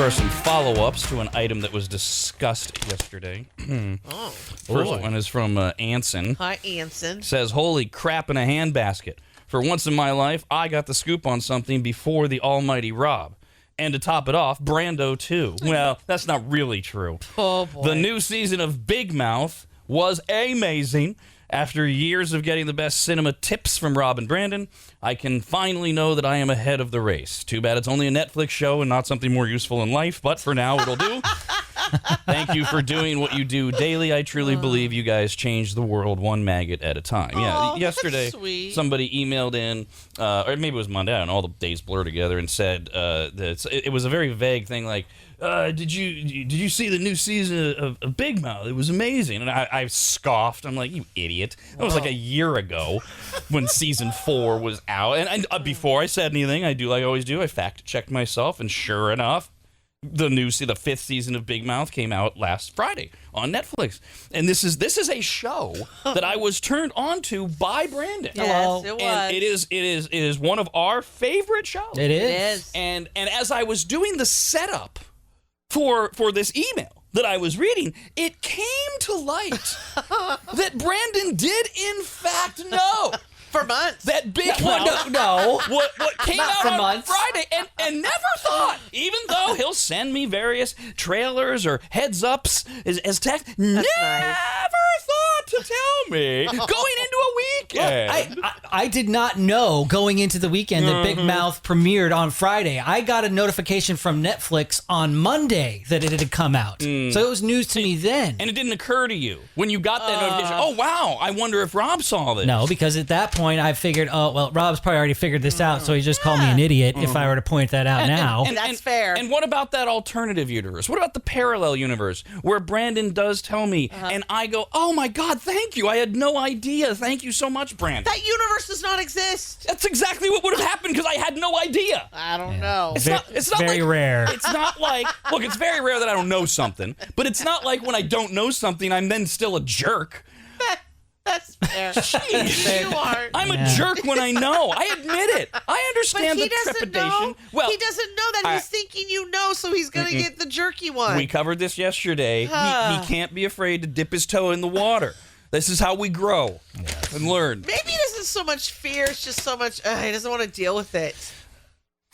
are some follow-ups to an item that was discussed yesterday. First one is from Anson. Hi, Anson. Says, holy crap in a handbasket. For once in my life, I got the scoop on something before the almighty Rob. And to top it off, Brando too. Well, that's not really true. Oh, boy. The new season of Big Mouth was amazing. After years of getting the best cinema tips from Rob and Brandon, I can finally know that I am ahead of the race. Too bad it's only a Netflix show and not something more useful in life, but for now it'll do. Thank you for doing what you do daily. I truly believe you guys change the world one maggot at a time. Yeah, yesterday somebody emailed in, or maybe it was Monday, I don't know, all the days blur together, and said that it was a very vague thing like, did you see the new season of Big Mouth? It was amazing. And I scoffed. I'm like, you idiot. That was like a year ago when season 4 was out. And before I said anything, I do like I always do, I fact-checked myself, and sure enough, the 5th season of Big Mouth came out last Friday on Netflix. And this is a show that I was turned on to by Brandon. Yes, it was. And it is one of our favorite shows. It is. And as I was doing the setup for this email that I was reading, it came to light that Brandon did in fact know For months. that Big Well, Mouth no. what came Not out for on months. Friday and never thought, even though he'll send me various trailers or heads ups as text, never thought to tell me going into a weekend. I did not know going into the weekend that Big Mouth premiered on Friday. I got a notification from Netflix on Monday that it had come out. So it was news to me then. And it didn't occur to you when you got that notification, oh wow, I wonder if Rob saw this. No, because at that point I figured, oh, well, Rob's probably already figured this out, so he just called me an idiot if I were to point that out now. And that's fair. And what about that alternative universe? What about the parallel universe where Brandon does tell me and I go, oh my God, thank you. I had no idea. Thank you so much, Brandon. That universe does not exist. That's exactly what would have happened because I had no idea. I don't know. It's not very like, rare. It's not like, look, it's very rare that I don't know something, but it's not like when I don't know something, I'm then still a jerk. That's fair. Jeez. You are. I'm a jerk when I know. I admit it. I understand But he the doesn't trepidation. know. Well, He doesn't know that. He's thinking you know, so he's going to get the jerky one. we covered this yesterday. He can't be afraid to dip his toe in the water. This is how we grow and learn. Maybe it isn't so much fear. It's just so much, he doesn't want to deal with it.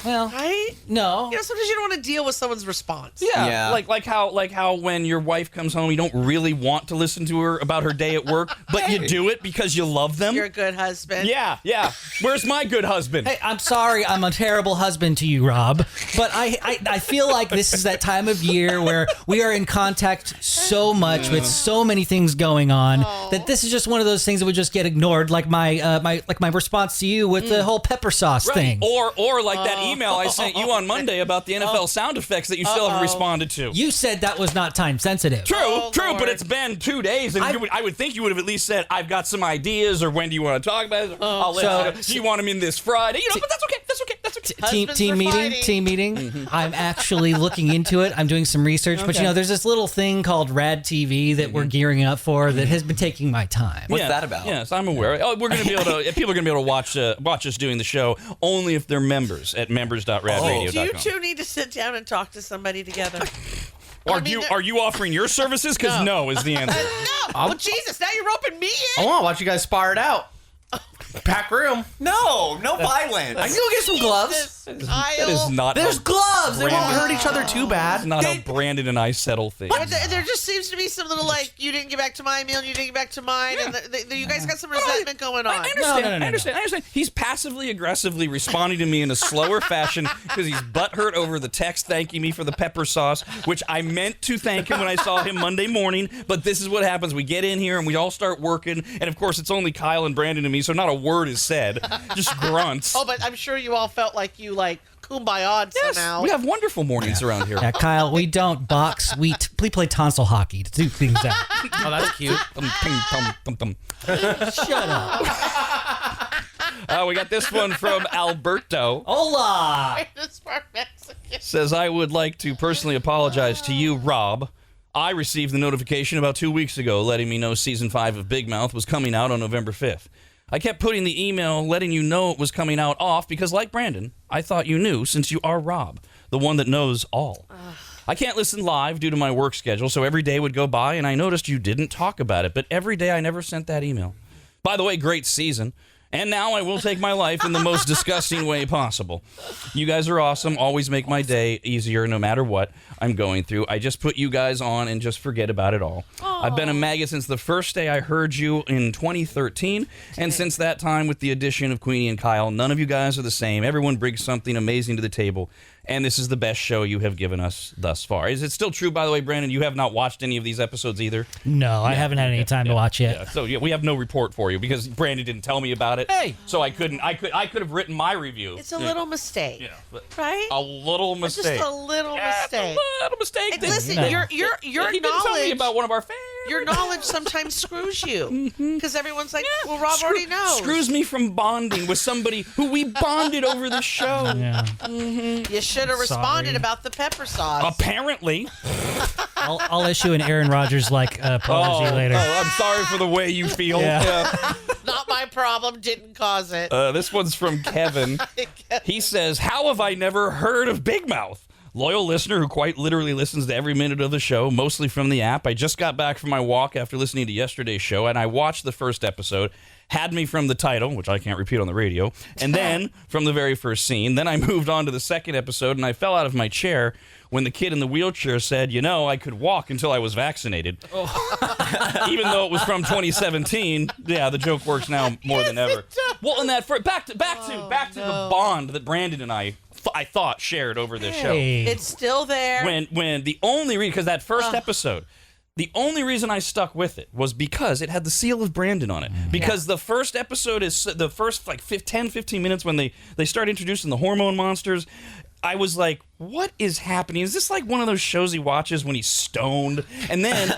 Well, Right? no. You know, sometimes you don't want to deal with someone's response. Yeah. Like how when your wife comes home, you don't really want to listen to her about her day at work, but you do it because you love them. You're a good husband. Yeah. Where's my good husband? Hey, I'm sorry, I'm a terrible husband to you, Rob, but I feel like this is that time of year where we are in contact so much with so many things going on that this is just one of those things that would just get ignored, like my response to you with the whole pepper sauce thing. Or like that email I sent you on Monday about the NFL sound effects that you still haven't responded to. You said that was not time sensitive. True, Lord. but it's been 2 days, and I would think you would have at least said, I've got some ideas, or when do you want to talk about it? I'll let you know. Do you want them in this Friday? You know, but that's okay. Husbands Team are meeting. fighting. Team meeting. I'm actually looking into it. I'm doing some research, but there's this little thing called RAD TV that we're gearing up for that has been taking my time. What's that about? Yes, I'm aware. Oh, we're going to be able to. People are going to be able to watch us doing the show only if they're members at members.radradio.com. Do you two need to sit down and talk to somebody together? Are you offering your services? Because no is the answer. No. Well, Jesus, now you're roping me in. I want to watch you guys spar it out. Pack room. No violence. I can go get some gloves. That is not. There's gloves. They won't Brandon. hurt each other too bad. That's not how Brandon and I settle things. But there just seems to be some little, like, you didn't get back to my meal, you didn't get back to mine, and you guys got some resentment going on. I understand. No. I understand. He's passively aggressively responding to me in a slower fashion because he's butthurt over the text thanking me for the pepper sauce, which I meant to thank him when I saw him Monday morning. But this is what happens: we get in here and we all start working, and of course it's only Kyle and Brandon and me, so not a word is said, just grunts. Oh, but I'm sure you all felt like you, like, kumbaya'd somehow. We have wonderful mornings around here. Yeah, Kyle, we don't box. We play tonsil hockey to do things out. Oh, that's cute. Shut up. We got this one from Alberto. Hola. This part Mexican. Says, I would like to personally apologize to you, Rob. I received the notification about 2 weeks ago letting me know season 5 of Big Mouth was coming out on November 5th. I kept putting the email letting you know it was coming out off because, like Brandon, I thought you knew since you are Rob, the one that knows all. I can't listen live due to my work schedule, so every day would go by and I noticed you didn't talk about it, but every day I never sent that email. By the way, great season. And now I will take my life in the most disgusting way possible. You guys are awesome. Always make my day easier no matter what I'm going through. I just put you guys on and just forget about it all. I've been a maggot since the first day I heard you in 2013. And since that time, with the addition of Queenie and Kyle, none of you guys are the same. Everyone brings something amazing to the table. And this is the best show you have given us thus far. Is it still true, by the way, Brandon? You have not watched any of these episodes either? No, I haven't had any time to watch yet. Yeah. So we have no report for you because Brandon didn't tell me about it. Hey. So I couldn't. I could have written my review. It's a little mistake. Yeah, but right? a little mistake. Just a little mistake. A little mistake. And listen, your he didn't tell me knowledge about one of our fans. your knowledge sometimes screws you because everyone's like, well, Rob already knows. Screws me from bonding with somebody who we bonded over the show. Yeah. You should have responded about the pepper sauce. Apparently. I'll issue an Aaron Rodgers apology later. Oh, I'm sorry for the way you feel. Yeah. Not my problem. Didn't cause it. This one's from Kevin. He says, "How have I never heard of Big Mouth? Loyal listener who quite literally listens to every minute of the show, mostly from the app. I just got back from my walk after listening to yesterday's show, and I watched the first episode. Had me from the title, which I can't repeat on the radio, and then from the very first scene. Then I moved on to the second episode, and I fell out of my chair when the kid in the wheelchair said, I could walk until I was vaccinated. Even though it was from 2017, yeah, the joke works now more than ever. Well, and that back to the bond that Brandon and I thought shared over this show. It's still there. When the only reason, because that first episode, the only reason I stuck with it was because it had the seal of Brandon on it. Because the first episode is the first 10, 15 minutes when they start introducing the hormone monsters. I was like, what is happening? Is this like one of those shows he watches when he's stoned? And then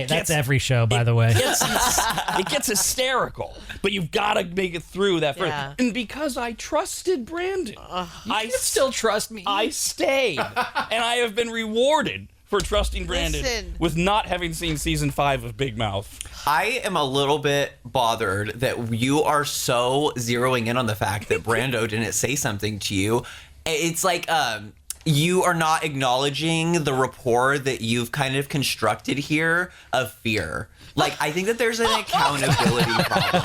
that's every show, by the way. It gets hysterical. But you've got to make it through that first. Yeah. And because I trusted Brandon, I still trust me. I stayed. And I have been rewarded for trusting Brandon with not having seen season 5 of Big Mouth. I am a little bit bothered that you are so zeroing in on the fact that Brando didn't say something to you. It's like you are not acknowledging the rapport that you've kind of constructed here of fear. Like, I think that there's an accountability problem.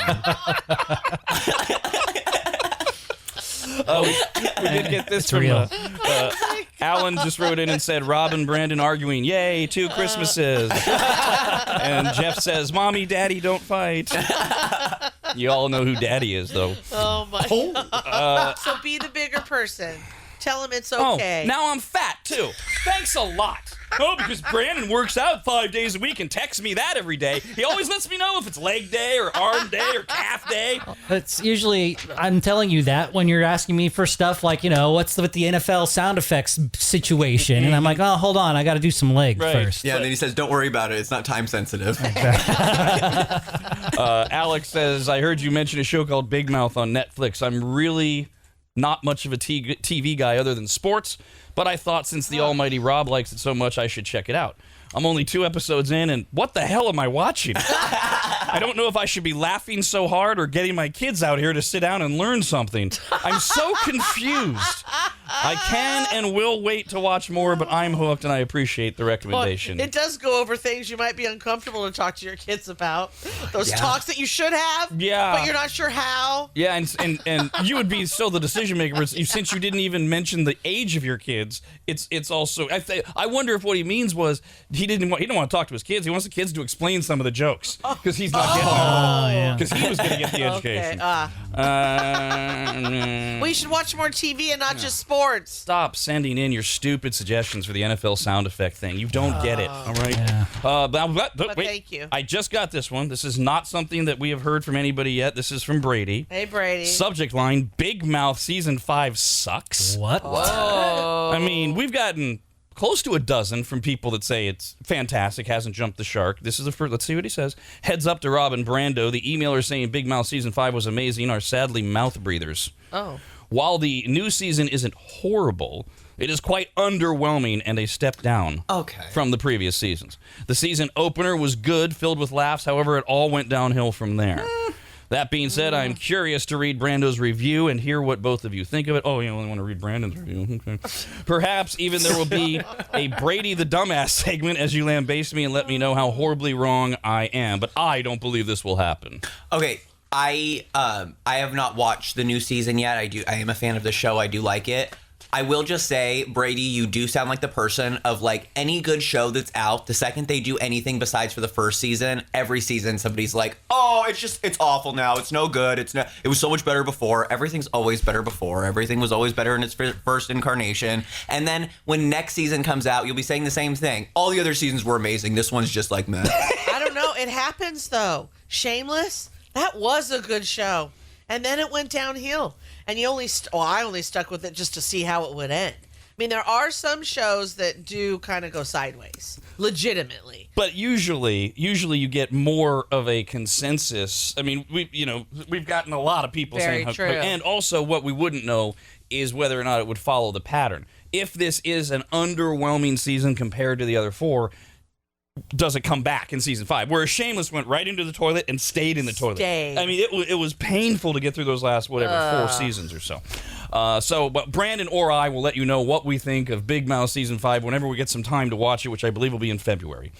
We did get this from real. Alan just wrote in and said, Rob and Brandon arguing, yay, 2 Christmases. And Jeff says, Mommy, Daddy, don't fight. You all know who Daddy is, though. Oh, my. So be the bigger person. Tell him it's okay. Oh, now I'm fat, too. Thanks a lot. Oh, because Brandon works out 5 days a week and texts me that every day. He always lets me know if it's leg day or arm day or calf day. It's usually, I'm telling you that when you're asking me for stuff like, what's with the NFL sound effects situation? And I'm like, oh, hold on, I got to do some leg first. Yeah, and then he says, don't worry about it. It's not time sensitive. Alex says, I heard you mention a show called Big Mouth on Netflix. I'm really not much of a TV guy other than sports, but I thought since the almighty Rob likes it so much, I should check it out. I'm only 2 episodes in, and what the hell am I watching? I don't know if I should be laughing so hard or getting my kids out here to sit down and learn something. I'm so confused. I can and will wait to watch more, but I'm hooked, and I appreciate the recommendation. Well, it does go over things you might be uncomfortable to talk to your kids about. Those talks that you should have, but you're not sure how. Yeah, and you would be still the decision maker since you didn't even mention the age of your kids. It's also I wonder if what he means was he didn't want to talk to his kids. He wants the kids to explain some of the jokes because he's not getting them. Because he was going to get the education. We should watch more TV and not just sports. Stop sending in your stupid suggestions for the NFL sound effect thing. You don't get it, all right? Yeah. But wait, thank you. I just got this one. This is not something that we have heard from anybody yet. This is from Brady. Hey, Brady. Subject line, Big Mouth Season 5 sucks. What? Whoa. I mean, we've gotten close to a dozen from people that say it's fantastic, hasn't jumped the shark. This is the first. Let's see what he says. Heads up to Rob and Brando. The emailer saying Big Mouth Season 5 was amazing are sadly mouth breathers. Oh. While the new season isn't horrible, it is quite underwhelming and a step down from the previous seasons. The season opener was good, filled with laughs. However, it all went downhill from there. That being said, I'm curious to read Brando's review and hear what both of you think of it. Oh, you only want to read Brandon's review. Okay. Perhaps even there will be a Brady the Dumbass segment as you lambaste me and let me know how horribly wrong I am. But I don't believe this will happen. Okay, I have not watched the new season yet. I am a fan of the show. I do like it. I will just say, Brady, you do sound like the person of like any good show that's out. The second they do anything besides for the first season, every season somebody's like, "Oh, it's awful now. It's no good. It was so much better before." Everything's always better before. Everything was always better in its first incarnation. And then when next season comes out, you'll be saying the same thing. All the other seasons were amazing. This one's just like meh. I don't know. It happens though. Shameless. That was a good show. And then it went downhill. And I only stuck with it just to see how it would end. I mean, there are some shows that do kind of go sideways, legitimately. But usually you get more of a consensus. I mean, we've gotten a lot of people Very saying, true. And also what we wouldn't know is whether or not it would follow the pattern. If this is an underwhelming season compared to the other 4, does it come back in season 5? Whereas Shameless went right into the toilet and stayed in the toilet. I mean, it was painful to get through those last, 4 seasons or so. But Brandon or I will let you know what we think of Big Mouth season 5 whenever we get some time to watch it, which I believe will be in February.